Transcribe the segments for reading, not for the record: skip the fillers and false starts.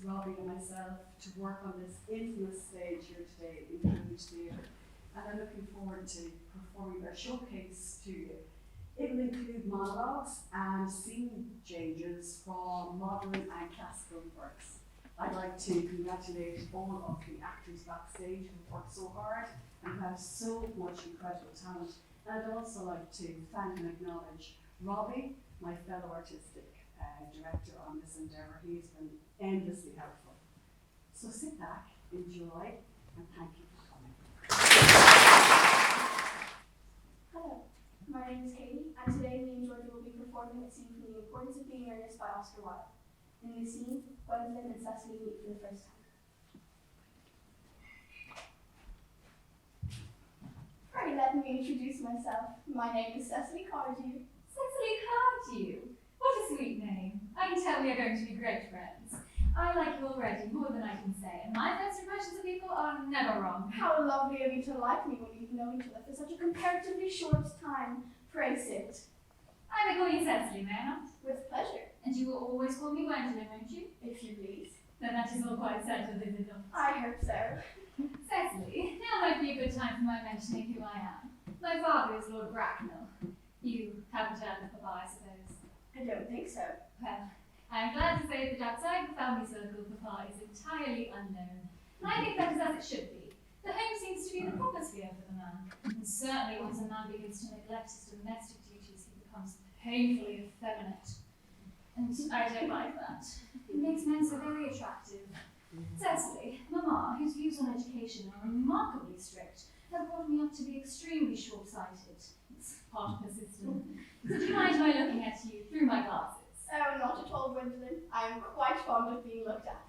Robbie and myself to work on this infamous stage here today in Cambridge Theatre, and I'm looking forward to performing our showcase to you. It will include monologues and scene changes from modern and classical works. I'd like to congratulate all of the actors backstage who worked so hard and have so much incredible talent. And I'd also like to thank and acknowledge Robbie, my fellow artistic director on this endeavour. He's been endlessly helpful. So sit back, enjoy, and thank you for coming. Hello, my name is Katie, and today me and Georgia will be performing a scene from The Importance of Being Earnest by Oscar Wilde. In this scene, Gwendolyn and Cecily meet for the first time. Pray let me introduce myself. My name is Cecily Cardew. Cecily Cardew? What a sweet name. I can tell we are going to be great friends. I like you already, more than I can say, and my first impressions of people are never wrong. How lovely of you to like me when we've known each other for such a comparatively short time. Pray sit. I may call you Cecily, may I not? With pleasure. And you will always call me Gwendolyn, won't you? If you please. Then that is all quite settled, is it not? I hope so. Cecily, now might be a good time for my mentioning who I am. My father is Lord Bracknell. You haven't heard of Papa, I suppose? I don't think so. Well, I am glad to say that outside the family circle, Papa is entirely unknown. And I think that is as it should be. The home seems to be the proper sphere for the man. And certainly once a man begins to neglect his domestic duties, he becomes painfully effeminate. And I don't like that. It makes men so very attractive. Cecily, Mamma, whose views on education are remarkably strict, have brought me up to be extremely short-sighted. It's part of the system. So do you mind my looking at you through my glasses? Oh, not at all, Gwendolyn. I am quite fond of being looked at.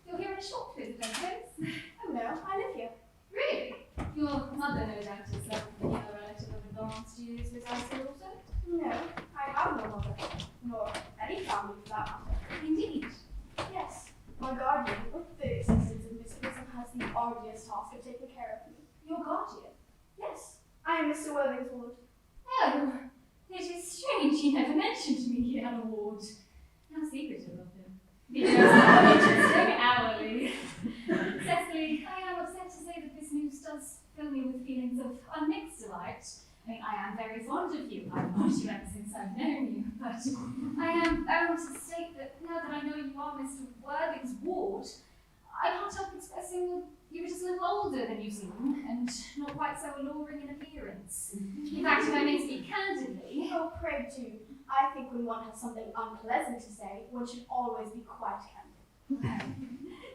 You're here on a short visit, I suppose? Oh no, I live here. Really? Your mother, no doubt, is a relative of advanced years resides here also? No, I have no mother, nor any family for that matter. Indeed. Yes, my guardian, with the assistance of Miss Grissom, has the arduous task of taking care of me. Your guardian? Yes, I am Mr. Worthingswood. Oh, it is strange he never mentioned to me he had a ward. How secretive of him. He knows how interesting hourly. Cecily, I am upset to say that this news does fill me with feelings of unmixed delight. I mean, I am very fond of you. I've watched you ever since I've known you, but I am bound to state that now that I know you are Mr. Worthing's ward, I can't help expressing that you were just a little older than you seem, and not quite so alluring in appearance. In fact, if I may speak candidly... Oh, pray do. I think when one has something unpleasant to say, one should always be quite candid.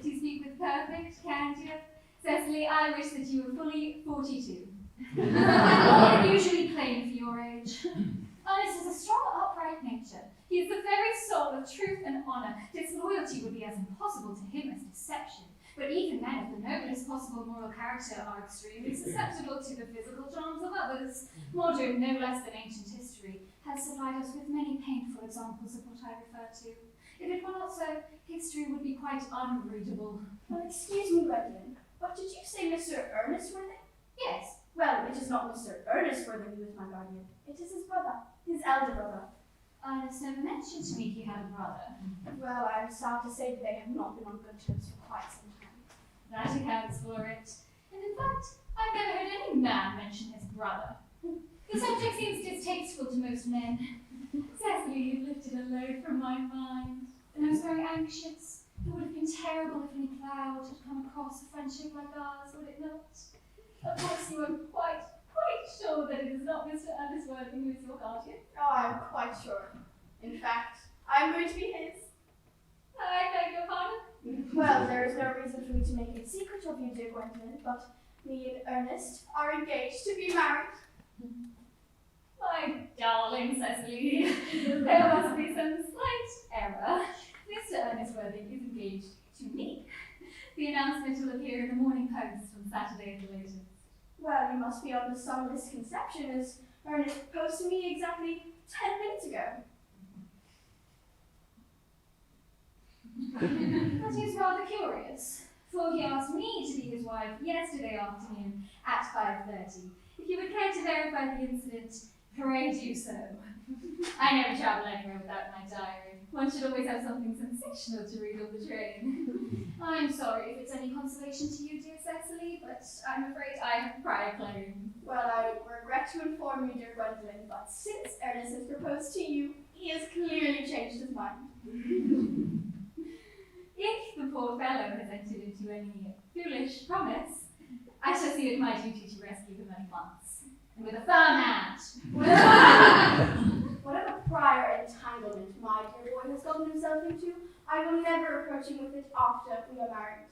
Do you speak with perfect candor? Cecily, I wish that you were fully 42. Unusually plain for your age. Ernest has a strong, upright nature. He is the very soul of truth and honour. Disloyalty would be as impossible to him as deception. But even men of the noblest possible moral character are extremely susceptible to the physical charms of others. Modern, no less than ancient history, has supplied us with many painful examples of what I refer to. If it were not so, history would be quite unreadable. Well, excuse me, Gwendolyn, but did you say Mr. Ernest Worthing? Yes. Well, it is not Mr. Ernest Worthing who is my guardian. It is his brother, his elder brother. Ernest never mentioned to me he had a brother. Well, I am sad to say that they have not been on good terms for quite some time. That accounts for it. And in fact, I've never heard any man mention his brother. The subject seems distasteful to most men. Cecily, you lifted a load from my mind. And I was very anxious. It would have been terrible if any cloud had come across a friendship like ours, would it not? Of course, you are quite sure that it is not Mr. Ernest Worthing who is your guardian. Oh, I am quite sure. In fact, I am going to be his. I beg your pardon? Well, there is no reason for me to make a secret of you, dear Gwendolyn, but me and Ernest are engaged to be married. My darling Cecily, there must be some slight error. Mr. Ernest Worthing is engaged to me. The announcement will appear in the Morning Post on Saturday at the latest. Well, you must be under some misconception, as Ernest proposed to me exactly 10 minutes ago. That is rather curious, for he asked me to be his wife yesterday afternoon at 5:30. If you would care to verify the incident, pray do so. I never travel anywhere without my diary. One should always have something sensational to read on the train. I'm sorry if it's any consolation to you, dear Cecily, but I'm afraid I have prior claim. Well, I regret to inform you, dear Gwendolyn, but since Ernest has proposed to you, he has clearly changed his mind. If the poor fellow has entered into any foolish promise, I shall see it my duty to rescue him at once, and with a firm hand. Whatever prior entanglement my dear boy has gotten himself into, I will never approach him with it after we are married.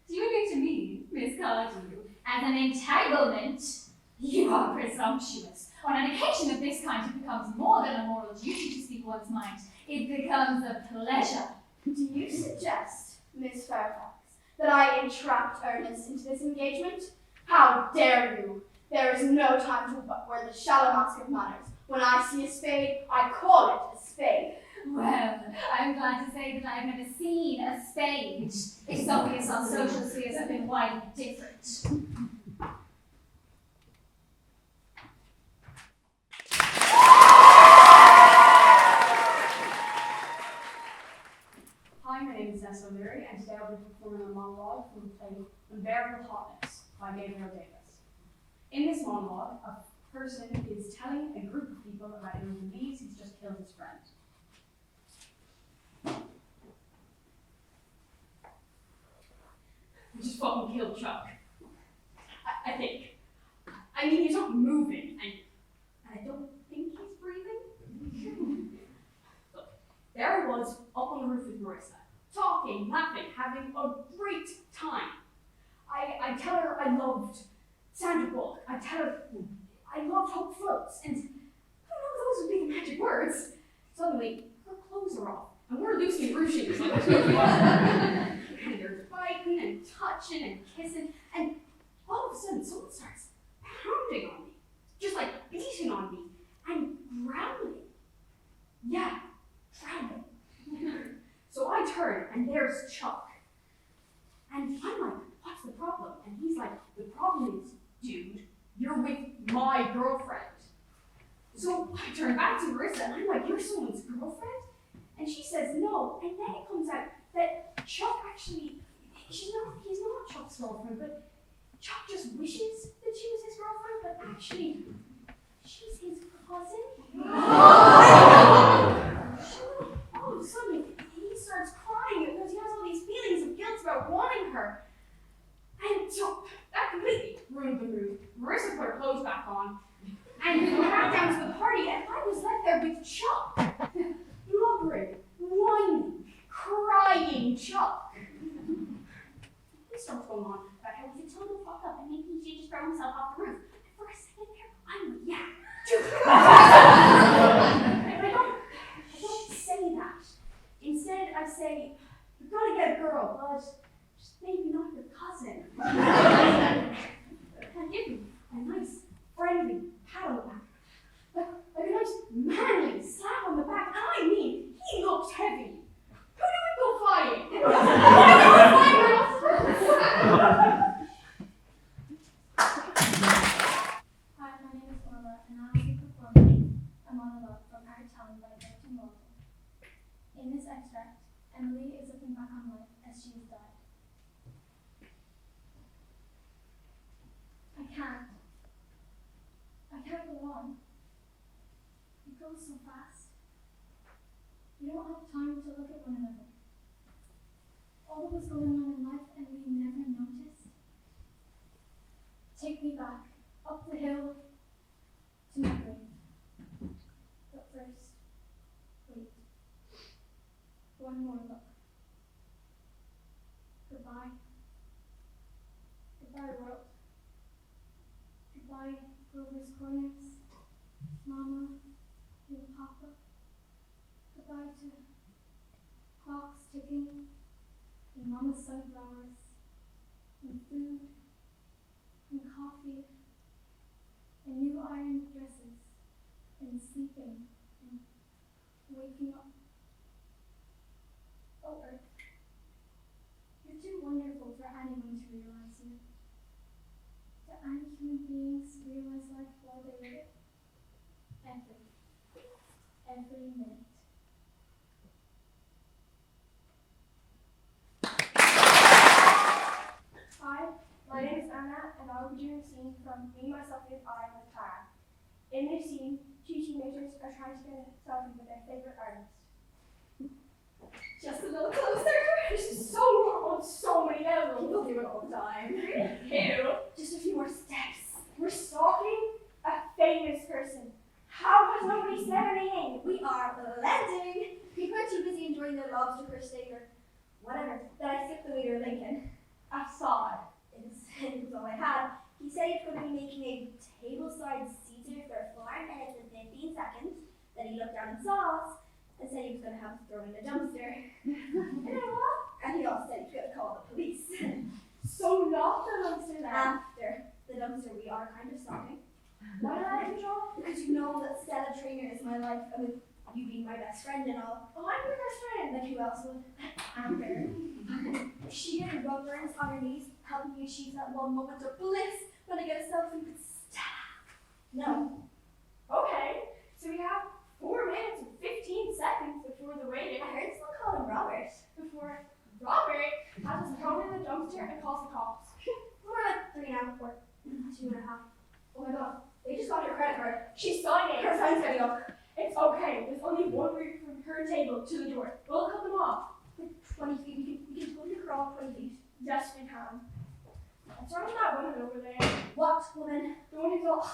Do you allude to me, Miss Cardew, as an entanglement? You are presumptuous. On an occasion of this kind, it becomes more than a moral duty to speak one's mind. It becomes a pleasure. Do you suggest, Miss Fairfax, that I entrapped Ernest into this engagement? How dare you? There is no time to wear the shallow mask of manners. When I see a spade, I call it a spade. Well, I'm glad to say that I've never seen a spade. It is obvious our social spheres have been widely different. Hi, my name is Nessa O'Leary, and today I'll be performing a monologue from the play Unbearable Hotness by Gabriel Davis. In this monologue, a person is telling a group of people about who believes he's just killed his friend. We just fucking killed Chuck. I think. I mean, he's not moving, and I don't think he's breathing. Look, there I was, up on the roof with Marissa, talking, laughing, having a great time. I tell her I loved Sandra Bullock. I tell her I loved Hope Floats, and I don't know if those would be the magic words. Suddenly, her clothes are off, and we're loosely ruching or something. And they're biting and touching and kissing, and all of a sudden, someone starts pounding on me, just like beating on me, and growling. Yeah, growling. So I turn, and there's Chuck. And I'm like, what's the problem? And he's like, the problem is, dude, you're with my girlfriend. So I turn back to Marissa, and I'm like, you're someone's girlfriend? And she says no. And then it comes out that Chuck actually, he's not Chuck's girlfriend, but Chuck just wishes that she was his girlfriend, but actually, she's his cousin. All of a sudden, he starts crying because he has all these feelings of guilt about wanting her. And so that completely ruined the mood. Marissa put her clothes back on, and we went back down to the party, and I was left there with Chuck. Blubbering, whining, crying Chuck. This stuff's going on about how he's a total fuck up and maybe he should just throw himself off the roof. And for a second there, I'm like, yeah. But I don't say that. Instead, I say, you're gonna get a girl, but just maybe not your cousin. I give him a nice, friendly pat on the back. Like a nice, manly slap on the back. And I mean, he looked heavy. Who do we go flying? Hi, my name is Orla, and I will be performing a monologue from Our Town by Bertrand Walton. In this extract, Emily is looking back on life as she has died. I can't go on. It goes so fast. We don't have time to look at one another. All that was going on in life and we never noticed. Take me back, up the hill, to my grave. But first, wait. One more look. Goodbye. Goodbye, world. Goodbye, Grover's Corners, Mama, and Papa. Goodbye to clocks ticking, and Mama's sunflowers, and food, and coffee, and new ironed dresses, and sleeping, and waking up. Oh, Earth, you're too wonderful for anyone to realize. any human beings realize life while they live it? Every minute. Hi, my name is Anna, and I will be doing a scene from Me, Myself, and I with Tara. In this scene, two teenagers are trying to get a selfie with their favorite artist. Just a little closer. This is so wrong on so many levels. People do it all the time. Ew. Just a few more steps. We're stalking a famous person. How has nobody said anything? We are blending. People are too busy enjoying their lobster or steak or whatever that I skipped the waiter Lincoln. I saw it. It was all I had. He said he was going to be making a tableside Caesar for 4 minutes and 15 seconds. Then he looked down and saw us and said he was going to have us thrown in a dumpster. And you know what? And he also said he was going to call the police. So not the dumpster then. After the dumpster, we are kind of stalking. Why did I control? Because you know that Stella Trainer is my life, and with you being my best friend and all. Oh, I'm your best friend. Like who else would? Amber. She getting rug burns on her knees, helping me achieve that one moment of bliss when I get a selfie with Stella. No. Okay, so we have 4 minutes and 15 seconds before the waiter. I heard someone call him Robert. Before Robert has us thrown in the dumpster and calls the cops. We're like 3 now, or 2.5. Oh my god, They just got her credit card. she's signing. Her friend's getting up. It's okay. There's only one route from her table to the door. We'll cut them off. Like 20 feet. We can totally crawl 20 feet. Yes, we can. What's wrong with that woman over there? What woman? The one who's all.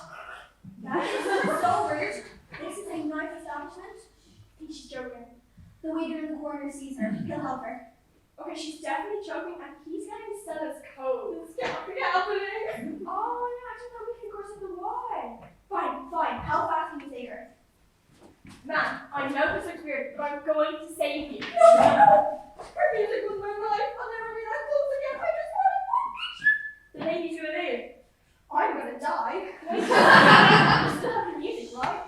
That is so weird. This is a knife establishment. I think she's joking. The waiter in the corner sees her. He'll help her. Okay, she's definitely joking, and he's getting Stella's code. This can't be happening. Oh, yeah, I just thought we could cross the Y. Fine. How fast can you take her? Man, I know this looks weird, but I'm going to save you. Her music was my life. I'll never be that close again. I just wanted one picture. The lady's gonna live. I'm gonna die. You still have the music, right?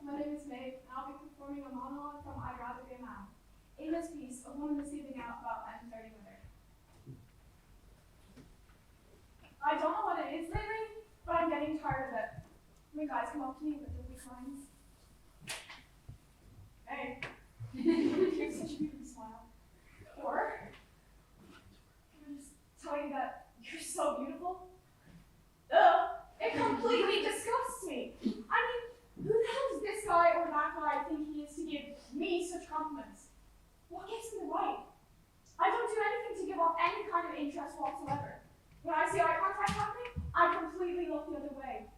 My name is Mick, and I'll be performing a monologue from I'd Rather Be a Man. In this piece, a woman is leaving out about men flirting with her. I don't know what it is lately, but I'm getting tired of it. When guys come up to me with their weak lines. Hey, you have such a beautiful smile. Or, can I just tell you that you're so beautiful? It completely disgusts me. I mean, who the hell does this guy or that guy think he is to give me such compliments? What gives him the right? I don't do anything to give off any kind of interest whatsoever. When I see eye contact happening, I completely look the other way.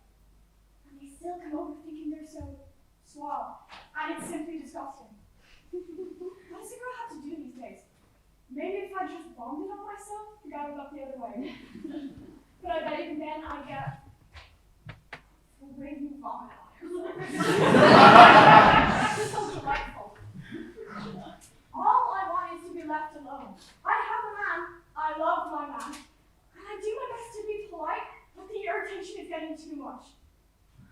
And they still come over thinking they're so suave. And it's simply disgusting. What does a girl have to do these days? Maybe if I just vomited on myself, the guy would look the other way. But I bet even then I get way you vomit on it. That's so delightful. All I want is to be left alone. I have a man, I love my man, and I do my best to be polite, but the irritation is getting too much.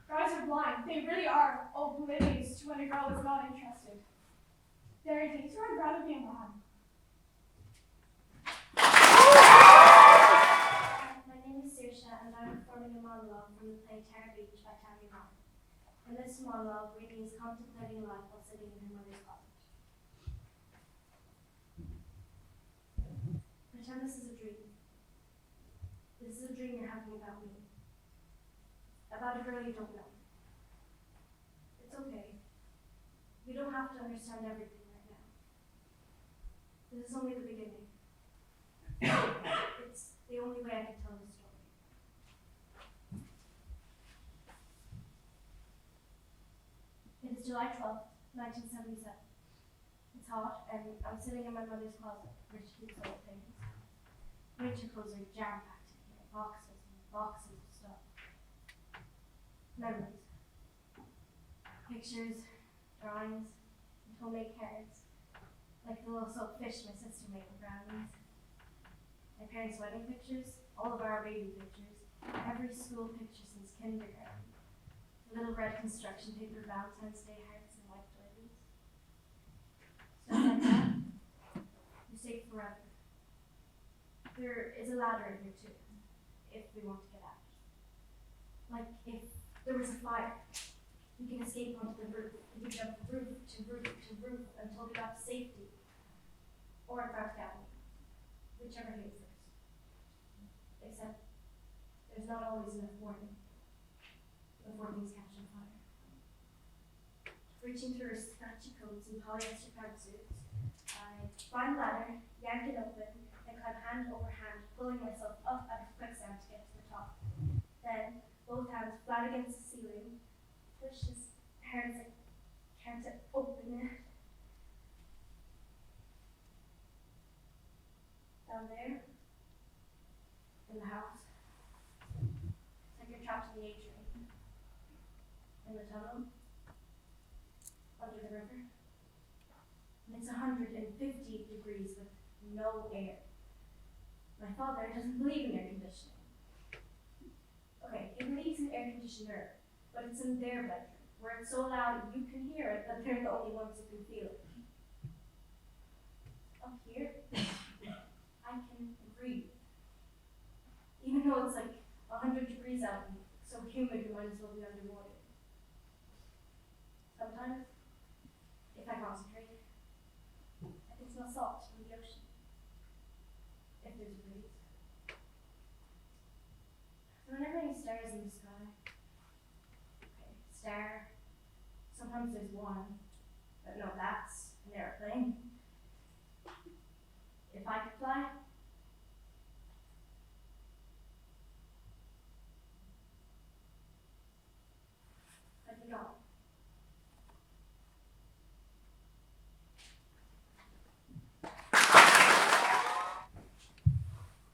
Guys are blind, they really are oblivious to when a girl is not interested. There are days where I'd rather be a man. My name is Saoirse, and I'm performing a monologue from the play Tara Beach by Tammy Hall. In this monologue, Whitney is contemplating life while sitting in her mother's closet. Pretend this is a dream. This is a dream you're having about me. About a girl you don't know. It's okay. You don't have to understand everything right now. This is only the beginning. It's the only way I can tell the story. It is July 12th, 1977. It's hot, and I'm sitting in my mother's closet, where she keeps old things. Winter clothes are jam-packed in here, boxes and boxes of stuff. Memories. Pictures, drawings, and homemade cards, like the little soap fish my sister made with brownies. My parents' wedding pictures, all of our baby pictures, every school picture since kindergarten. The little red construction paper Valentine's Day hearts and white doilies. Stuff like that. You stay forever. there is a ladder in here too, if we want to get out. Like if there was a fire, we can escape onto the roof. We can jump roof to roof to roof until we got to safety. Or in fact, Galway, whichever came first. Except there's not always enough warning before things catch on fire. Reaching through scratchy coats and polyester pantsuits, I find the ladder, yank it open, and climb hand over hand, pulling myself up out of quicksand to get to the top. Then, both hands flat against the ceiling, push as hard as I can to open it. Down there, in the house, it's like you're trapped in the A train, in the tunnel, under the river. And it's 150 degrees with no air. My father doesn't believe in air conditioning. Okay, he believes in air conditioner, but it's in their bedroom, where it's so loud you can hear it, but they're the only ones who can feel it. Up here, I can breathe. Even though it's like 100 degrees out and so humid you might as well be underwater. Sometimes, if I concentrate, I can smell salt from the ocean. If there's a breeze. There are never any stars in the sky. Okay, star. Sometimes there's one, but no, that's an airplane. If I could fly, I'd be gone.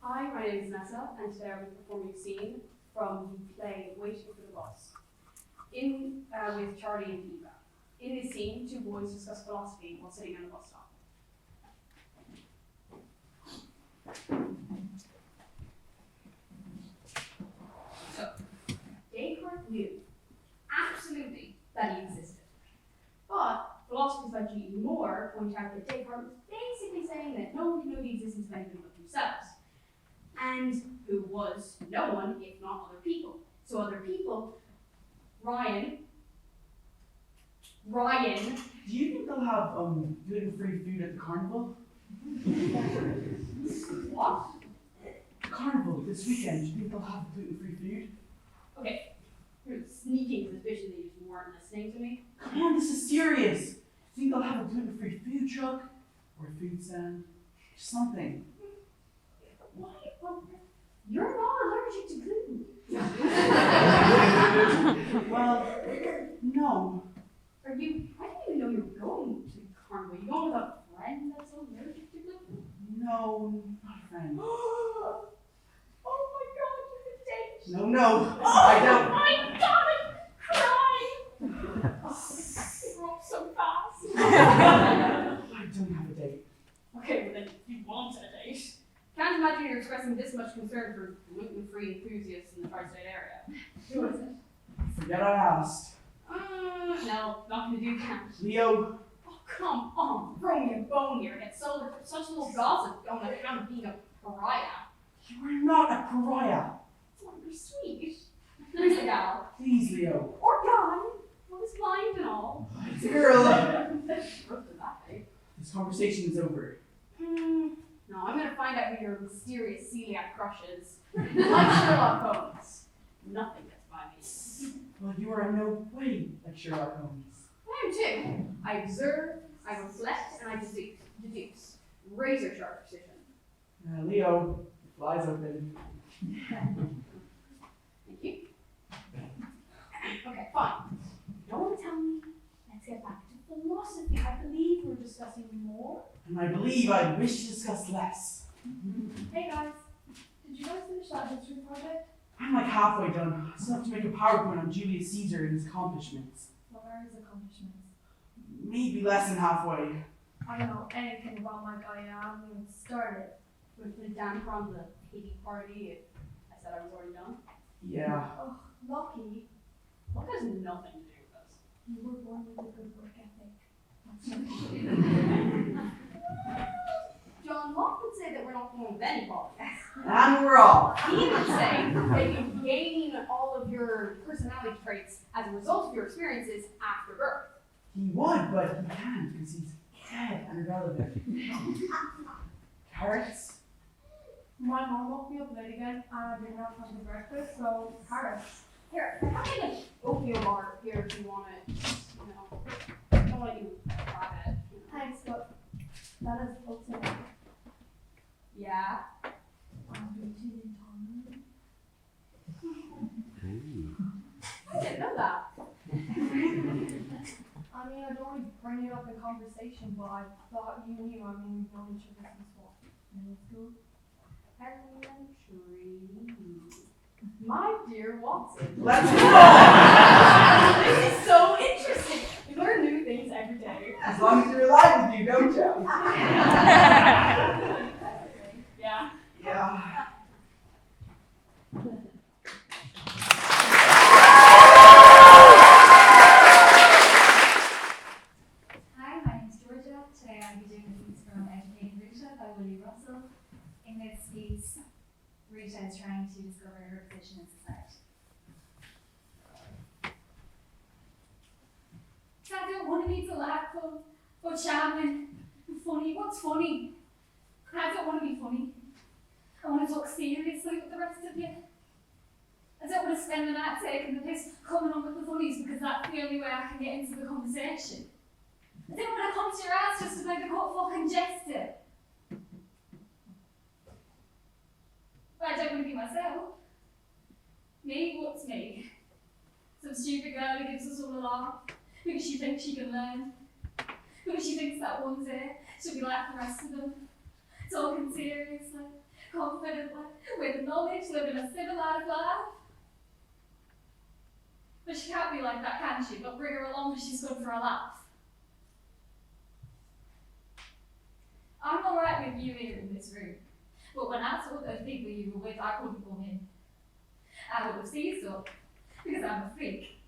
Hi, my name is Nessa, and today I'll be performing a scene from the play Waiting for the Bus, with Charlie and Eva. In this scene, two boys discuss philosophy while sitting on a bus stop. So, Descartes knew, absolutely, that he existed. But philosophers like G.E. Moore point out that Descartes was basically saying that no one can know the existence of anything but themselves. And who was no one if not other people. So other people, Ryan, do you think they'll have gluten-free food at the carnival? what? The carnival this weekend, do you think they'll have gluten-free food? Okay, you're sneaking suspicion that you just weren't listening to me. Come on, this is serious. Do you think they'll have a gluten-free food truck? Or a food stand? Something. Why? You're not allergic to gluten. Well, no. I didn't even know you were going to the carnival. You going with a friend that's allergic to gluten? No, not a friend. Oh my god, you could date. No, Oh I don't. my god, I'm crying! It grew up so fast. I don't have a date. Okay, well then, you want a date. Can't imagine you're expressing this much concern for gluten-free enthusiasts in the tri-state area. Who is it? Forget I asked. No, not gonna do that. Leo, Oh, come on, throw me a bone here. Get such little gossip on account of being a pariah. you are not a pariah. Oh, you're sweet. There's a gal. Please, Leo. Or guy. Well, he's blind and all. It's a girl. What did that be? This conversation is over. No, I'm gonna find out who your mysterious celiac crush is. Like Sherlock Holmes. Nothing gets by me. Well, you are in no way like Sherlock Holmes. I am too. I observe, I reflect, and I deduce. Razor sharp precision. Leo, the fly's open. Thank you. Okay, fine. You don't want to tell me. Let's get back to philosophy. I believe we're discussing more. And I believe I wish to discuss less. Hey guys, did you guys finish that history project? I'm like halfway done. I still have to make a PowerPoint on Julius Caesar and his accomplishments. What are his accomplishments? Maybe less than halfway. I don't know anything about my guy. I haven't even started. With the damper on the pity party, I said I was already done. Yeah. Oh, lucky. What has nothing to do with us? You were born with a good work ethic. John Locke would say that we're not don't want any podcast. And we're all. He would say that you gain all of your personality traits as a result of your experiences after birth. He would, but he can't because he's dead and irrelevant. Carrots? My mom woke me up late again and I didn't have time for breakfast, so carrots. Here, I have like an oatmeal bar here if you want it. You know, I don't want you to grab it. You know. Thanks, but that is ultimate. Yeah. I didn't know that. I mean, I don't really bring it up in conversation, but I thought you knew. I mean, we've known each other since what? Middle school? Elementary. My dear Watson. Let's go! This is so interesting. You learn new things every day. As long as you're alive with you, don't you? Yeah. Yeah. Hi, my name is Georgia. Today I'll be doing a piece from Educating Rita by Willie Russell. In this piece, Rita is trying to discover her position in society. I don't want to be delightful or charming and funny. What's funny? I don't want to be funny. I want to talk seriously with the rest of you. I don't want to spend the night taking the piss, coming on with the funnies because that's the only way I can get into the conversation. I didn't want to come to your house just to make a good fucking jester. But I don't want to be myself. Me? What's me? Some stupid girl who gives us all a laugh because she thinks she can learn. Because she thinks that one day she'll be like the rest of them. Talking seriously, confidently, with knowledge, living a civilized life. But she can't be like that, can she? But bring her along because she's good for a laugh. I'm alright with you here in this room, but when I saw those people you were with, I couldn't come in. I would have seized up, because I'm a freak.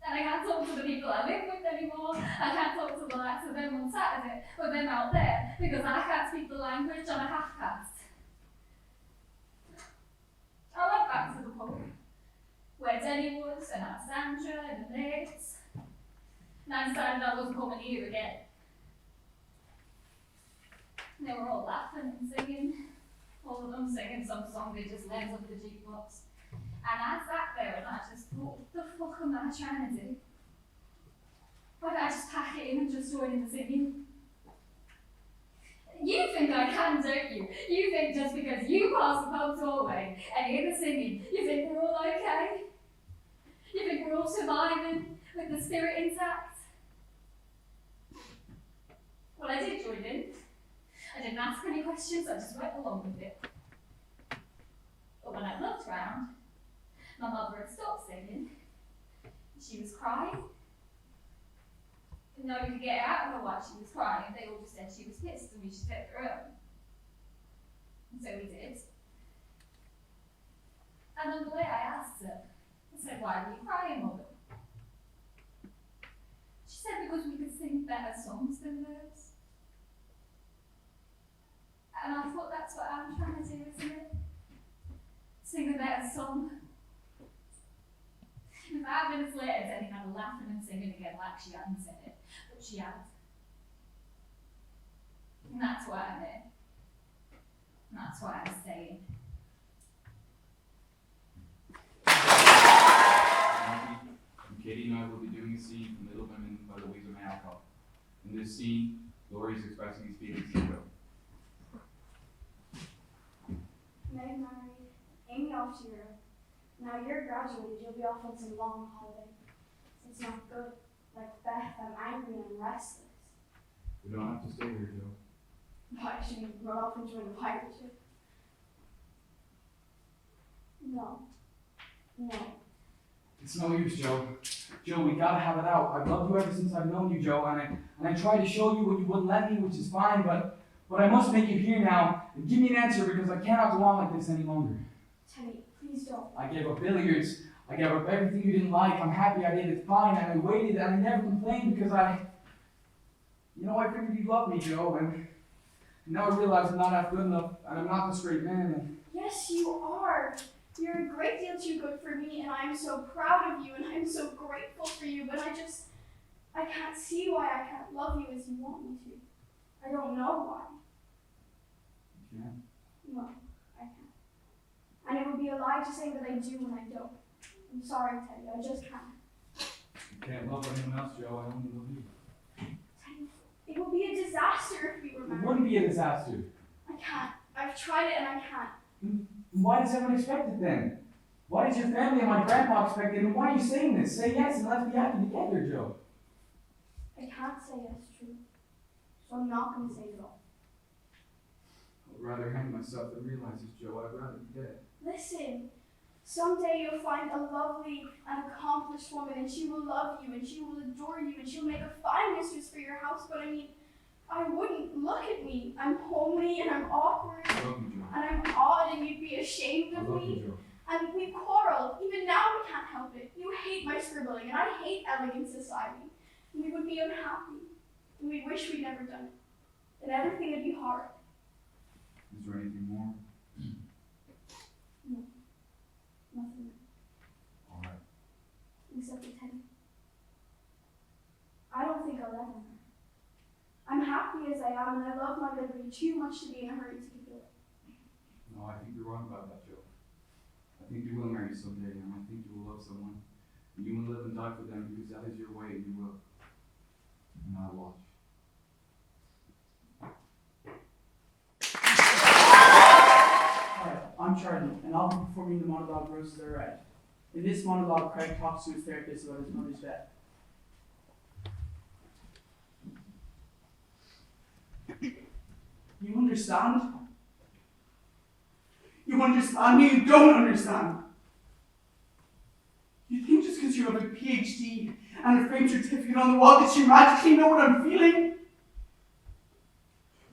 And I can't talk to the people I live with anymore. I can't talk to the likes of them on Saturday, or them out there, because I can't speak the language on a half-cast. I went back to the pub, where Denny was, and Alessandra, and the mates. And I decided I wasn't coming here again. And they were all laughing and singing, all of them singing some song they just learned off the jukebox. And I sat there and I just thought, what the fuck am I trying to do? Why don't I just pack it in and just join in the singing? You think I can, don't you? You think just because you pass the pub doorway and hear the singing, you think we're all okay? You think we're all surviving with the spirit intact? Well, I did join in. I didn't ask any questions, I just went along with it. But when I looked round, my mother had stopped singing. She was crying. And nobody could get out of her while she was crying. They all just said she was pissed and we should take her home. And so we did. And on the way I asked her, I said, why were you crying, Mother? She said, because we could sing better songs than those. And I thought that's what I'm trying to do, isn't it? Sing a better song. And 5 minutes later, Denny had her laughing and singing again like she hadn't said it, but she had. And that's why I'm here. And that's why I'm staying. Katie and I will be doing a scene from Little Women by Louisa May Alcott. In this scene, Laurie is expressing his feelings to Will. Meg married, Amy off to Europe. Now you're graduated, you'll be off on some long holiday. It's not good. Like Beth, I'm angry and restless. We don't have to stay here, Joe. Why should you run off and join a pirate ship? No. No. It's no use, Joe. Joe, we gotta have it out. I've loved you ever since I've known you, Joe, and I tried to show you when you wouldn't let me, which is fine, but I must make you here now and give me an answer because I cannot go on like this any longer. Teddy, please don't. I gave up billiards. I gave up everything you didn't like. I'm happy I did it fine, and I waited, and I never complained because I figured you loved me, Joe, and And now I realize I'm not half good enough, and I'm not this great man, and Yes, you are. You're a great deal too good for me, and I am so proud of you, and I am so grateful for you, but I can't see why I can't love you as you want me to. I don't know why. you can. No, I can't. And it would be a lie to say that I do when I don't. I'm sorry, Teddy, I just can't. You can't love anyone else, Joe. I only love you. Teddy, it will be a disaster if we It remember. wouldn't be a disaster. I can't. I've tried it and I can't. Why does everyone expect it then? Why does your family and my grandpa expect it? And why are you saying this? Say yes and let's be happy together, Joe. I can't say yes, true. So I'm not going to say it all. I'd rather hang myself than realize this, Joe. I'd rather be dead. Listen, someday you'll find a lovely and accomplished woman, and she will love you, and she will adore you, and she'll make a fine mistress for your house. But I mean, I wouldn't. Look at me. I'm homely and I'm awkward I love you, Joe. and I'm odd, and you'd be ashamed I of love you, me. Joe. And we quarreled. Even now we can't help it. You hate my scribbling, and I hate elegant society. And we would be unhappy. And we'd wish we'd never done it. And everything would be hard. Is there anything more? No. Nothing. All right. Except for Teddy. I don't think I'll ever marry. I'm happy as I am, and I love my liberty too much to be in a hurry to give it away. No, I think you're wrong about that, Joe. I think you will marry someday, and I think you will love someone. And you will live and die for them because that is your way, and you will. And I'll watch. Alright, I'm Charlie, and I'll be performing the monologue Roses Are Red. In this monologue, Craig talks to his therapist about his mother's death. You understand? You understand me? You don't understand. You think just because you have a PhD and a framed certificate on the wall that you magically know what I'm feeling?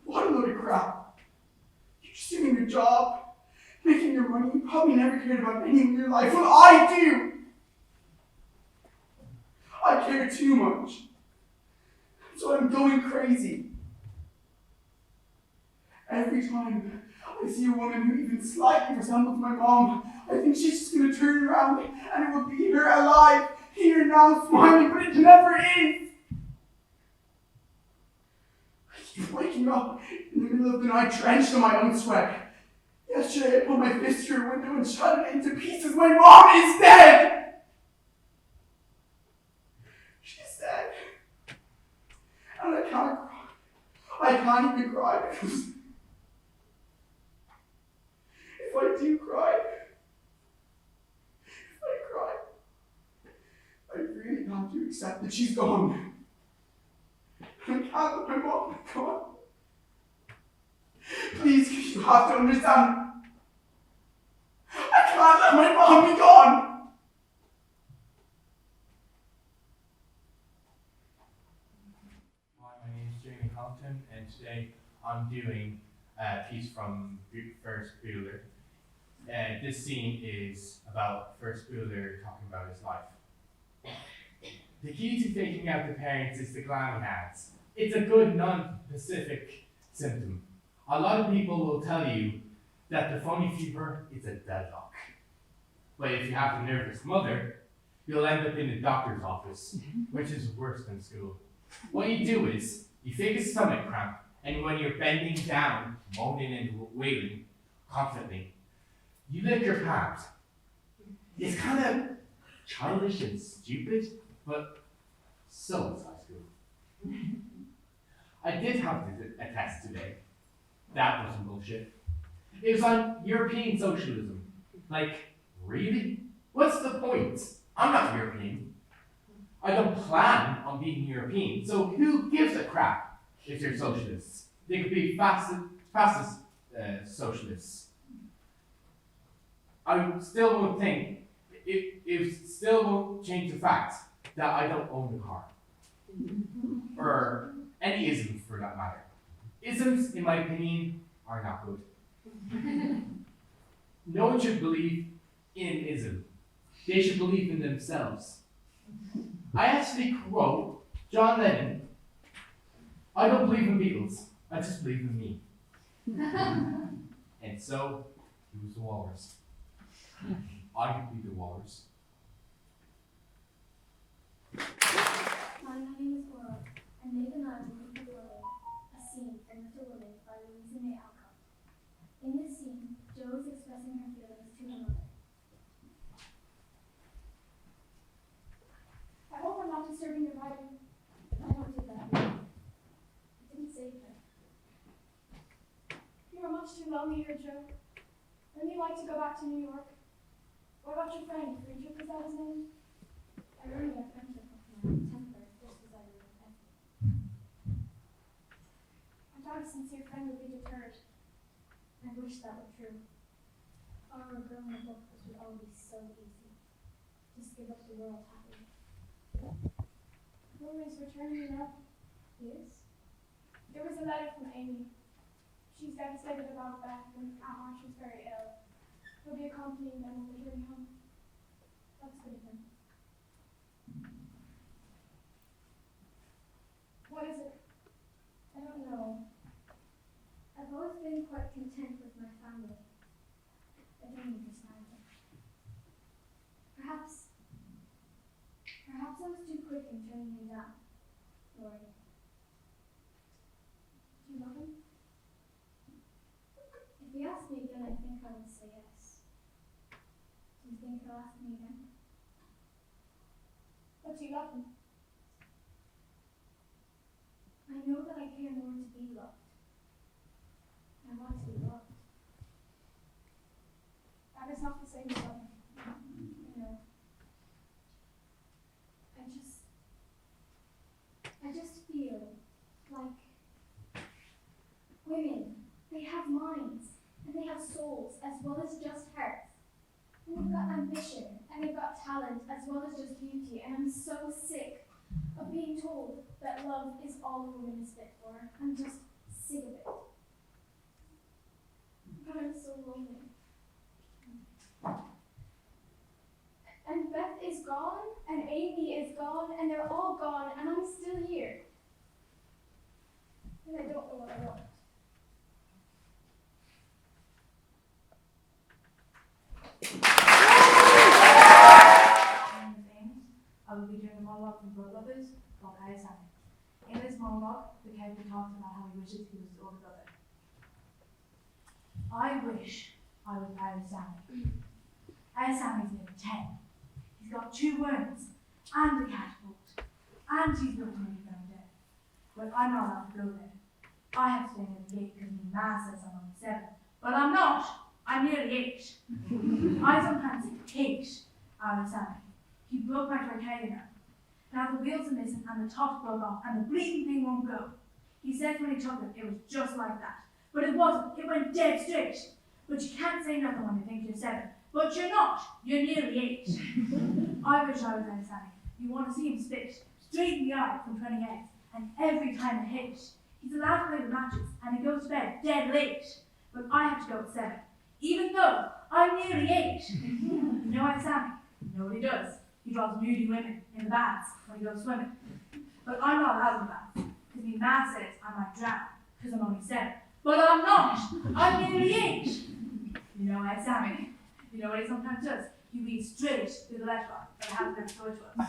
What a load of crap. You're just doing your job, making your money. You probably never cared about anything in your life. Well, I do! I care too much. So I'm going crazy. Every time I see a woman who even slightly resembles my mom, I think she's just going to turn around and it will be her alive, here now, smiling, but it never is. I keep waking up in the middle of the night, drenched in my own sweat. Yesterday, I put my fist through a window and shot it into pieces. My mom is dead! She's dead. And I can't cry. I can't even cry because if I do cry, I really have to accept that she's gone. I can't let my mom be gone. Please, you have to understand. I can't let my mom be gone. Hi, my name is Jamie Compton, and today I'm doing a piece from First Bueller. This scene is about First Bueller talking about his life. The key to faking out the parents is the glam he has. It's a good non-specific symptom. A lot of people will tell you that the phony fever is a deadlock. But if you have a nervous mother, you'll end up in the doctor's office, which is worse than school. What you do is, you fake a stomach cramp, and when you're bending down, moaning and wailing constantly, you lick your palms. It's kind of childish and stupid, but so is high school. I did have a test today. That wasn't bullshit. It was on European socialism. Like, really? What's the point? I'm not European. I don't plan on being European, so who gives a crap if they're socialists? They could be fascist socialists. I still won't think, it still won't change the fact that I don't own a car. Or any isms for that matter. Isms, in my opinion, are not good. No one should believe in an ism. They should believe in themselves. I actually quote John Lennon, I don't believe in Beatles, I just believe in me. And so, he was the walrus. I could be the walrus. My name is Aura, and Nathan and I will be performing a scene from Little Women by Louisa May Alcott. In this scene, Jo is expressing her feelings to her mother. I hope I'm not disturbing your writing. I don't do that. I didn't save her. You are much too lonely here, Jo. Wouldn't you like to go back to New York? What about your friend? Friedrich, is that his name? I ruined our friendship with my temper just as I ruined Effie. I thought a sincere friend would be deterred. I wish that were true. Our growing up would all be so easy. Just give up the world happily. Norman is returning, you know. Yes? There was a letter from Amy. She's devastated about Beth and Aunt Marcia's very ill. He'll be accompanying them on the journey home. That's good of him. What is it? I don't know. I've always been quite content with my family. I don't understand it. Perhaps I was too quick in turning him down. Lord. Do you love him? If he asked me again, I think I would say yes. Do you think he'll ask me again? But do you love him? I know that I care more to be loved. I want to be loved. That is not the same as loving. I know. I just feel like women, they have minds and they have souls as well as just hearts. And they've got ambition and they've got talent as well as just beauty. And I'm so sick of being told that love is all a woman is fit for. I'm just sick of it. But I'm so lonely. And Beth is gone, and Amy is gone, and they're all gone, and I'm still here. And I don't know what I want. My name is Amy. I will be doing a monologue from Blood Lovers called Ayasami. In this monologue, the character talks about how he wishes he was his older brother. I wish I was Ayasami. Ayasami's nearly 10. He's got 2 worms and a catapult, and he's built a movie down there. But I'm not allowed to go there. I have to stay near the gate because my ma says I'm only 7. But I'm not. I'm nearly 8. I sometimes hate Ayasami. He broke my trichylia. Now the wheels are missing and the top broke off and the bleeding thing won't go. He said when he took it was just like that. But it wasn't. It went dead straight. But you can't say nothing when you think you're 7. But you're not. You're nearly 8. I wish I was Ayasami. You want to see him spit straight in the eye from 20 eggs. And every time it hits, he's allowed to play with matches and he goes to bed dead late. But I have to go at 7. Even though I'm nearly 8. You know Ayasami? You know what he does? He draws nudie women in the baths when he goes swimming. But I'm not allowed in the baths. Because my man says I might drown. Because I'm only 7. But I'm not. I'm nearly 8. You know Ayasami? You know what he sometimes does? He reads straight through the letterbox that I have next door to us.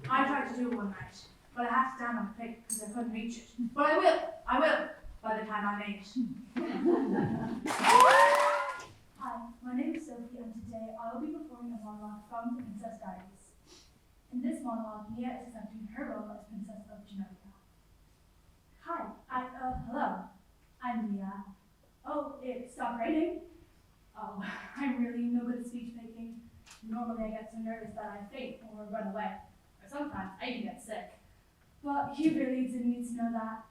I tried to do it one night, but I had to stand on the plate because I couldn't reach it. But I will, by the time I'm 8. Hi, my name is Sophie, and today I will be performing a monologue from The Princess Diaries. In this monologue, Mia is accepting her role as Princess of Genovia. Hi, hello, I'm Mia. Oh, it stopped raining? Oh, I'm really no good at speech making. Normally I get so nervous that I faint or run away, or sometimes I even get sick. But you really didn't need to know that.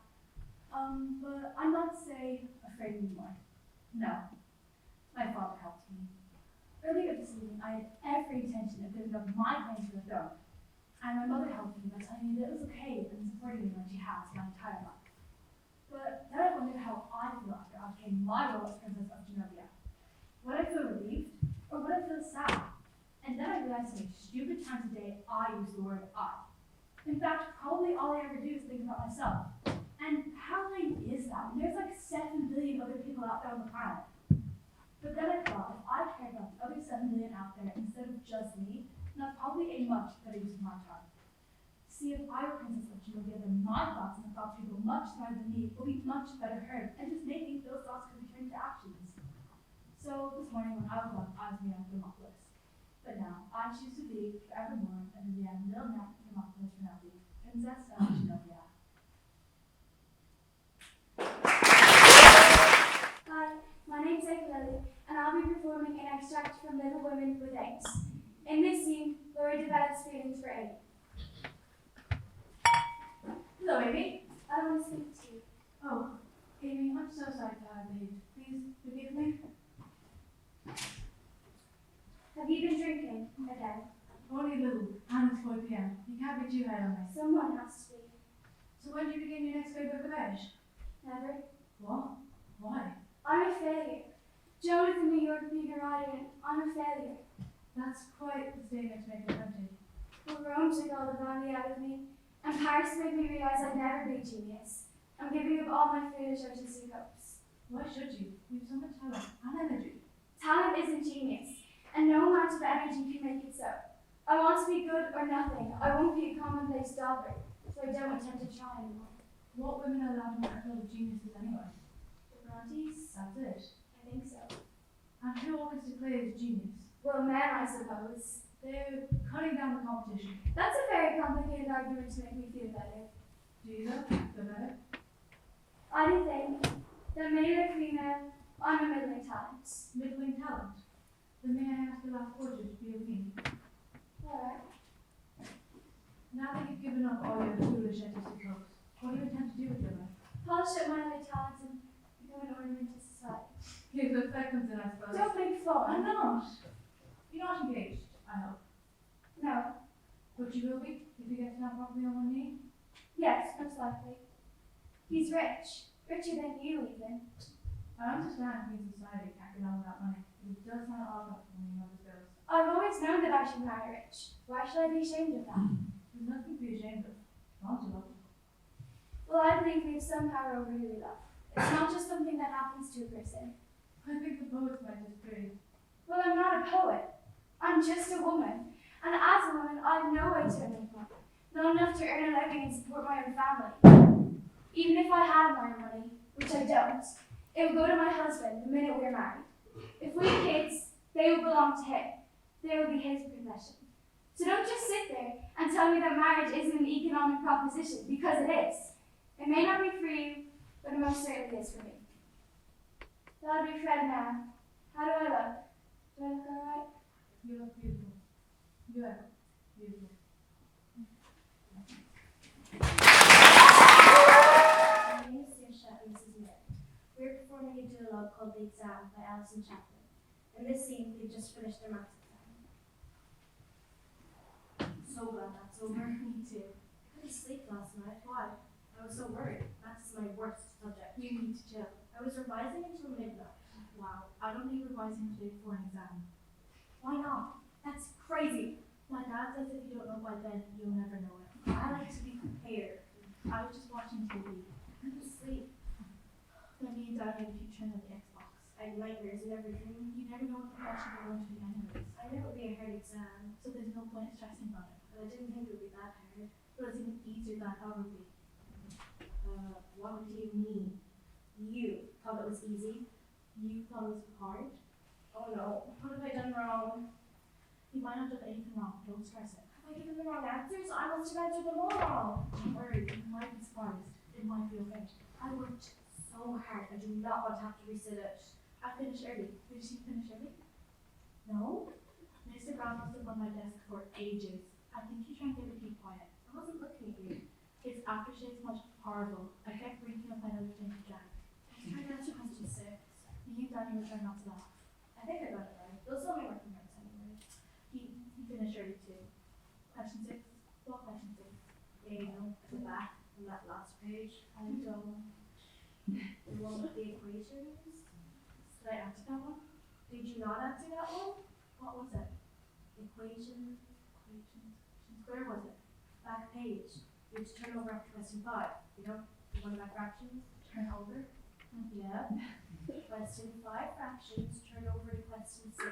But I'm not, say, afraid anymore. No. My father helped me. Earlier this evening, I had every intention of giving up my claim to the throne. And my mother helped me by telling me that it was okay and supporting me like she has my entire life. But then I wondered how I feel after I became my role as Princess of Genovia. Would I feel relieved, or would I feel sad? And then I realized how many stupid times a day I use the word I. In fact, probably all I ever do is think about myself. And how lame is that? When there's like 7 billion other people on the planet. But then I thought, if I cared about the other 7 million out there instead of just me, then that's probably a much better use of my time. See, if I were Princess of Genovia, then my thoughts and the thoughts of people much smarter than me will be much better heard, and just maybe those thoughts could be turned into actions. So this morning when I woke up, I was beyond Monologues. But now, I choose to be forevermore and Vivian Milner Monologues for Lally, Princess of Genovia. Hi, my name's Lally, and I'll be performing an extract from Little Women with Eggs. In this scene, Laura develops feelings for Amy. Hello, Amy. I want to speak to you. Oh, Amy, I'm so sorry for how I behaved. Please forgive me. Have you been drinking again? Only a little, and it's 4 p.m. You can't be too hard on me. Someone has to be. So when do you begin your next grade book of Irish? Never. What? Why? I'm a failure. Joe is in New York being a writer, and I'm a failure. That's quite the statement to make it empty. Well, Rome took all the brandy out of me, and Paris made me realize I'd never be a genius. I'm giving up all my foolish artistic hopes. Why should you? You have so much talent and energy. Talent isn't genius, and no amount of energy can make it so. I want to be good or nothing. I won't be a commonplace daughter, so I don't attempt to try anymore. What women are allowed to make feel of geniuses anyway? The Brontes? That's it. I think so. And who always declares genius? Well, men, I suppose. They're cutting down the competition. That's a very complicated argument to make me feel better. Do you though? Feel better? I do think that male or female, I'm a middling talent. Middling talent. Then may I ask the last order to be a weenie? Alright. Now that you've given up all your foolish artistic hopes, what do you intend to do with your life? Polish up my other talents and become an ornament to society. Here's where that comes in, I suppose. Don't make I'm fun. not. You're not engaged, I hope. No. But you will be, if you get to that properly on one knee. Yes, most likely. He's rich. Richer than you, even. I understand Queen Society can't get on without money, but it does not all up when you know this goes. I've always known that I should marry rich. Why should I be ashamed of that? There's nothing to be ashamed of. Not to love. Well, I believe we have some power over who we love. It's not just something that happens to a person. I think the poets might disagree. Well, I'm not a poet. I'm just a woman. And as a woman, I have no way to earn income. Not enough to earn a living and support my own family. Even if I had my own money, which I don't, it will go to my husband the minute we're married. If we have kids, they will belong to him. They will be his possession. So don't just sit there and tell me that marriage isn't an economic proposition, because it is. It may not be for you, but it most certainly is for me. That'll be Fred now. How do I look? Do I look alright? You look beautiful. You are beautiful. My name is Saoirse and this is Mick. We're performing a duologue called The Exam by Alison Chaplin. In this scene, they've just finished their maths exam. So glad that's over. Me too. I couldn't sleep last night. Why? I was so worried. Maths is my worst subject. You need to chill. I was revising until midnight. Wow. I don't need revising today before an exam. Why not? That's crazy. My dad says if you don't know by then, you'll never know it. I like to be prepared. I was just watching TV. I couldn't sleep. Then me and Dad had a few turns on the Xbox. I had nightmares and everything. You never know what the question will going to be anyways. I knew it would be a hard exam, so there's no point in stressing about it. But I didn't think it would be that hard. But it's even easier than I thought it would be. What do you mean? You thought it was easy? You thought it was hard? Oh no, what have I done wrong? You might not have done anything wrong, don't stress it. Have I given the wrong answers? I must have answered them all wrong. Don't worry, you might be surprised. It might be okay. I worked so hard, I do not want to have to resit it. I finished early. Did you finish early? No? Mr. Brown must have on my desk for ages. I think he's trying to get me to keep quiet. I wasn't looking at you. His aftershave smelled horrible. I kept reeking up my nose thing to Jack. I was trying to answer question 6. Me and Danny were trying not to laugh. I think I got it right. Those are my working notes anyway. He finished early too. Question 6. What question 6? Yeah, you know, at the back on that last page. I don't. The one with the equations. Did I answer that one? Did you not answer that one? What was it? Equations. Where was it? Back page. You have to turn over after question 5. You know, the one about fractions. Turn over. Yeah. question 5 fractions turned over to question 6.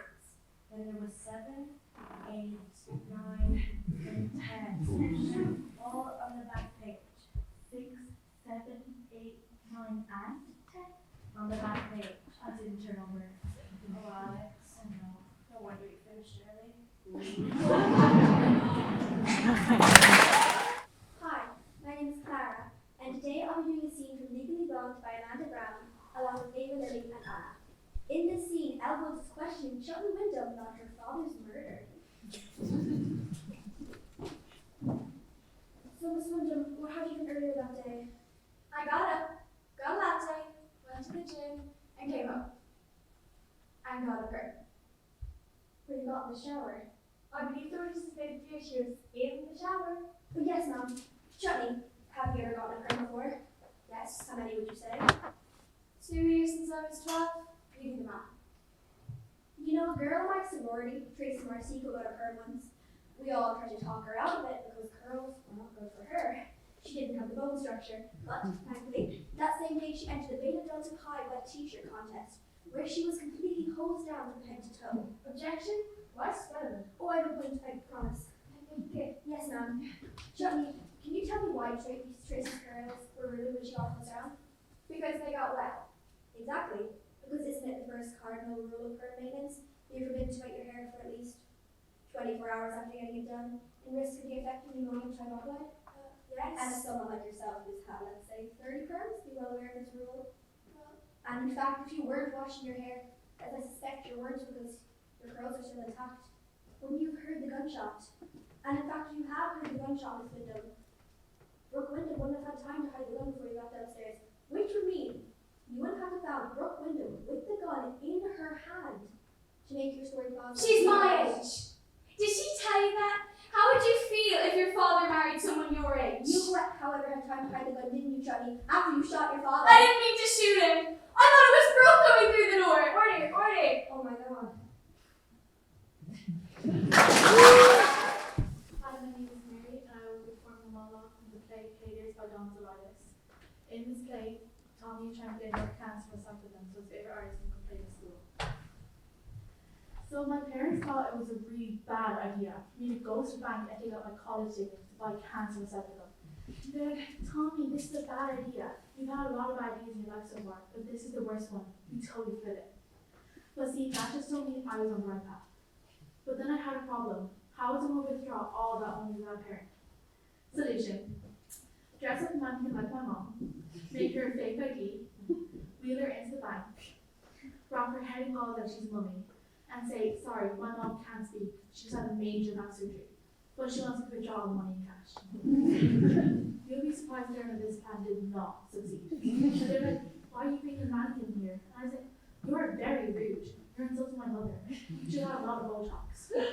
Then there was 7, 8, 9, and 10. All on the back page. 6, 7, 8, 9, and 10 on the back page. I didn't turn over. Oh, Alex. Oh no. No wonder you finished early. Hi, my name is Clara, and today I'll be doing a scene from Legally Blonde by Amanda Brown, along with Ava, Lily, and Anna. In this scene, Elwood is questioning Shelley Wyndham about her father's murder. So, Miss Wyndham, what had you been earlier that day? I got up, got a latte, went to the gym, and came home. And got a girl. What you got in the shower? I believe there was just a bit of issues in the shower. But yes, ma'am. Shelley, have you ever gotten a perm before? Yes. How many would you say? 2 years since I was 12. You do the math. You know, a girl in my sorority, Tracy Marcy, who got a perm once. We all tried to talk her out of it because curls were not good for her. She didn't have the bone structure, but thankfully, that same day she entered the Beta Delta Pi wet t-shirt contest, where she was completely hosed down from head to toe. Objection? What's relevant? Oh, I have a point, I promise. Okay. Yes, ma'am. Shelley, can you tell me why Tracy's curls were removed when she got hosed down? Because they got wet. Exactly. Because isn't it the first cardinal rule of perm maintenance? You're forbidden to wet your hair for at least 24 hours after getting it done, in risk of the effect of ammonium trioxide? Yes. And as someone like yourself who's had, let's say, 30 perms, be well aware of this rule. And in fact, if you weren't washing your hair, as I suspect you weren't because your curls are still intact, wouldn't you have heard the gunshot? And in fact, you have heard the gunshot, Miss Wyndham. Brooke Wyndham wouldn't have had time to hide the gun before you got downstairs, which would mean you would have to found Brooke Wyndham with the gun in her hand to make your story plausible. She's my age. Did she tell you that? How would you feel if your father married someone your age? You, however, had time to hide the gun, didn't you, Johnny? After you shot your father. I didn't mean to shoot him. I thought it was Brooke coming through the door. Order, order. Oh my God. Hi, my name is Mary, and I will be performing a monologue from the play Haters by Don Zolitis. In this play, Tommy is trying to get more cancer for some of them, so his favorite artist can play in school. So my parents thought it was a really bad idea for me to go to the bank and take out my college savings to buy cancer receptacle. They're like, Tommy, this is a bad idea. You've had a lot of ideas in your life so far, but this is the worst one. You totally fit it. But see, that just told me I was on the right path. But then I had a problem. How was I going to withdraw all that money without a parent? Solution. Dress up a mannequin like my mom, make her a fake ID, wheel her into the bank, wrap her head in gauze like she's a mummy, and say, sorry, my mom can't speak. She just had a major back surgery. But she wants to withdraw all the money in cash. You'll be surprised to learn that this plan did not succeed. They're like, why are you bringing a mannequin here? And I was like, you are very rude. You're insulting my mother. She had a lot of Botox. They're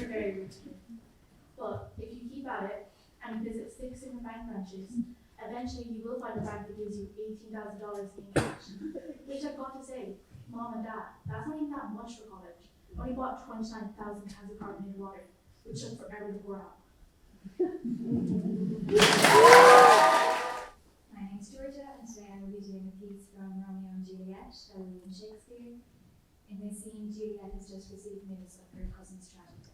very rude to me. But if you keep at it and visit 6 different bank branches, eventually you will find a bank that gives you $18,000 in cash. Which I've got to say, Mom and Dad, that's not even that much for college. I only bought 29,000 cans of carbonated water, which took forever to pour out. My name's Georgia, and today I will be doing a piece from Romeo and Juliet by William Shakespeare. In this scene, Juliet has just received news of her cousin's tragic death.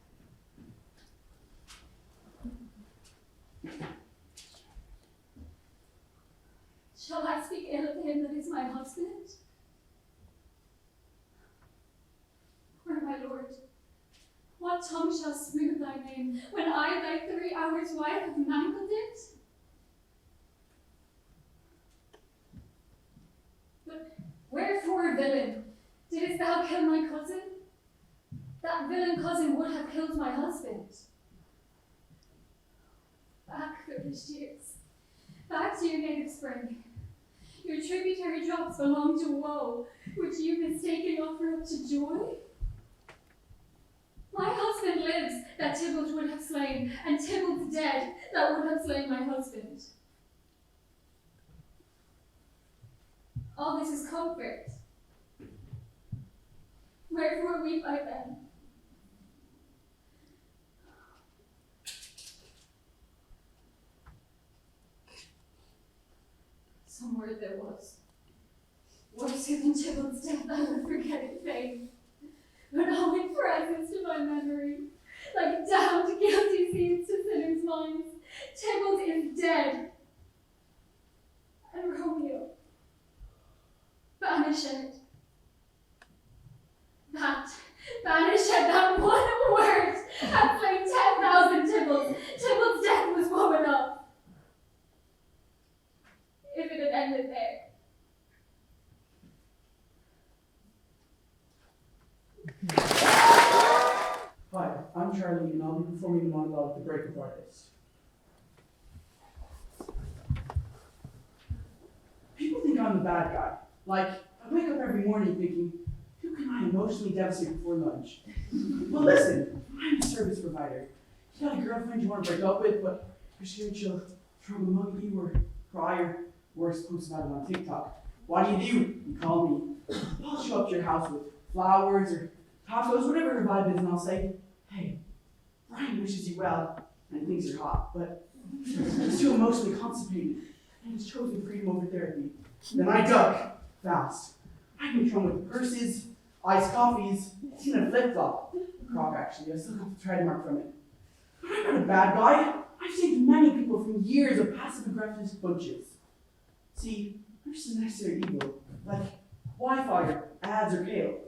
Shall I speak ill of him that is my husband? Or my lord, what tongue shall smooth thy name, when I, thy 3 hours wife, have mangled it? But wherefore, villain, didst thou kill my cousin? That villain cousin would have killed my husband. Back, foolish years, back to your native spring. Your tributary drops belong to woe, which you mistaken offer up to joy. My husband lives, that Tybalt would have slain, and Tybalt's dead, that would have slain my husband. All this is comfort. Wherefore weep I then? Some word there was. Worse than Tybalt's death, I would forget it fame. But all in presence to my memory, like damned guilty seeds to sinners' minds, Tybalt is dead. And Romeo, banished. That one word had slain 10,000 Tybalts. Tybalt's death was woe enough. If it had ended there. Hi, I'm Charlie, and I'll be performing the monologue, The Breakup Artist. People think I'm the bad guy. Like, I wake up every morning thinking, who can I emotionally devastate before lunch? Well, listen, I'm a service provider. You got a girlfriend you want to break up with, but you're scared she'll throw a mug at you or cry or worse, post about it on TikTok. What do? You call me. I'll show up to your house with flowers or tacos, whatever your vibe is, and I'll say, hey, Brian wishes you well, and thinks you're hot, but he's too emotionally constipated, and he's chosen freedom over therapy. Then I duck, fast. I can come with purses, iced coffees, it's in a flip-flop. A crock, actually, I still got the trademark from it. But I'm not a bad guy. I've saved many people from years of passive-aggressive bunches. See, I'm just a necessary evil, like Wi-Fi or ads or kale.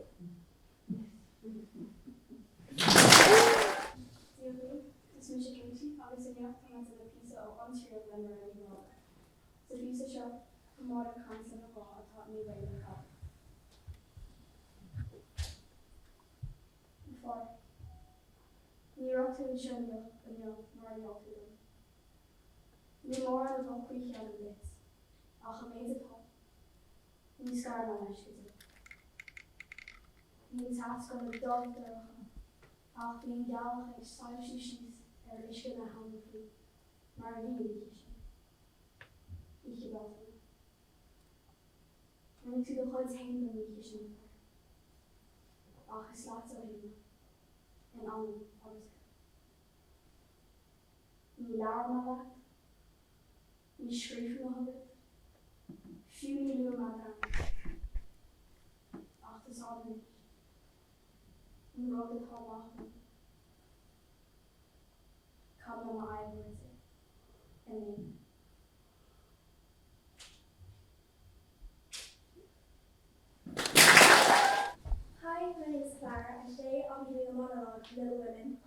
Hi, my name is Clara, and today I'll be doing a monologue, Little Women.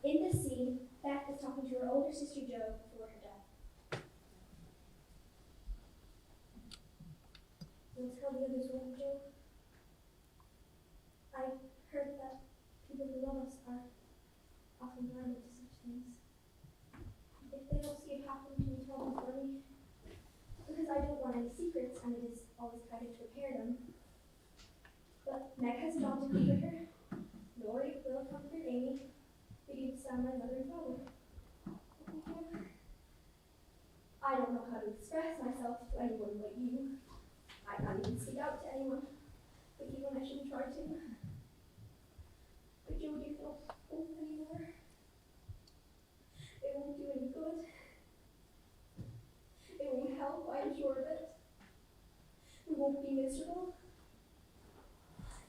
In this scene, Beth is talking to her older sister Jo before her death. You'll tell the others, won't you? I heard that people who love us are often blinded to such things. If they don't see it happen, can you tell them for me? Because I don't want any secrets, and it is always better to repair them. But Meg has a job to comfort her. Lori will comfort Amy. But you stand my mother and father. I don't know how to express myself to anyone but you. I can't even speak out to anyone. But even I shouldn't try to. But Jo, do you feel hope anymore? It won't do any good. It won't help, I'm sure of it. We won't be miserable.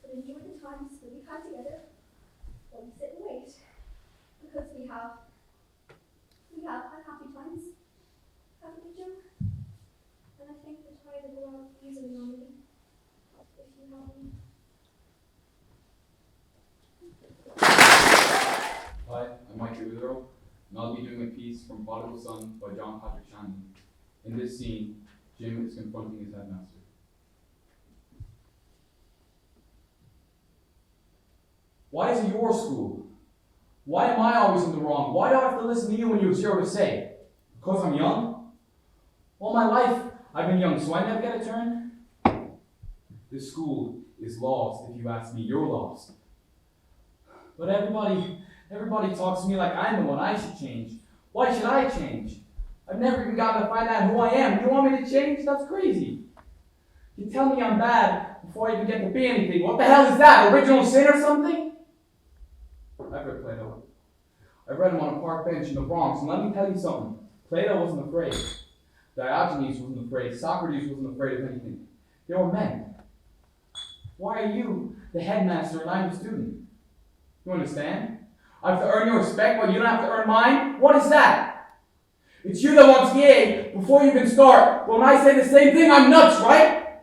But enjoy the times that we've had together while we sit and wait. Because we have had happy times, haven't we, Jo? And I think the tide will go out easily on me if you help me. Hi, I'm Mike Earl, and I'll be doing a piece from Prodigal Son by John Patrick Shannon. In this scene, Jim is confronting his headmaster. Why is it your school? Why am I always in the wrong? Why do I have to listen to you when you have zero to say? Because I'm young? All my life, I've been young, so I never get a turn? This school is lost. If you ask me, you're lost. But everybody talks to me like I'm the one. I should change. Why should I change? I've never even gotten to find out who I am. You want me to change? That's crazy. You tell me I'm bad before I even get to be anything. What the hell is that? Original sin or something? I've read Plato. I read him on a park bench in the Bronx, and let me tell you something. Plato wasn't afraid. Diogenes wasn't afraid. Socrates wasn't afraid of anything. They were men. Why are you the headmaster and I'm the student? You understand? I have to earn your respect, but you don't have to earn mine? What is that? It's you that wants the A before you can start. But when I say the same thing, I'm nuts, right?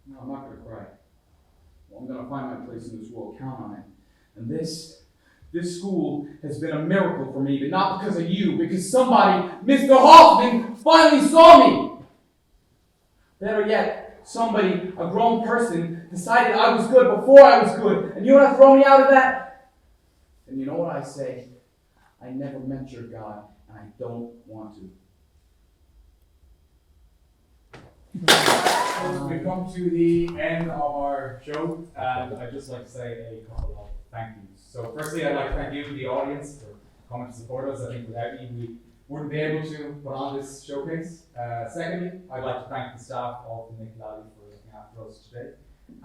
No, I'm not going to cry. Well, I'm going to find my place in this world. Count on it. And this school has been a miracle for me, but not because of you, because somebody, Mr. Hoffman, finally saw me. Better yet, somebody, a grown person, decided I was good before I was good, and you want to throw me out of that? And you know what I say? I never met your God, and I don't want to. We've come to the end of our show, and I'd just like to say a couple of thank yous. So firstly, I'd like to thank you, the audience, for coming to support us. I think without you, we wouldn't be able to put on this showcase. Secondly, I'd like to thank the staff of the Mick Lally for looking after us today.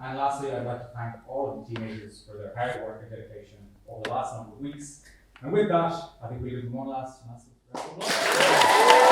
And lastly, I'd like to thank all of the teenagers for their hard work and dedication over the last number of weeks. And with that, I think we give them one last massive round of applause.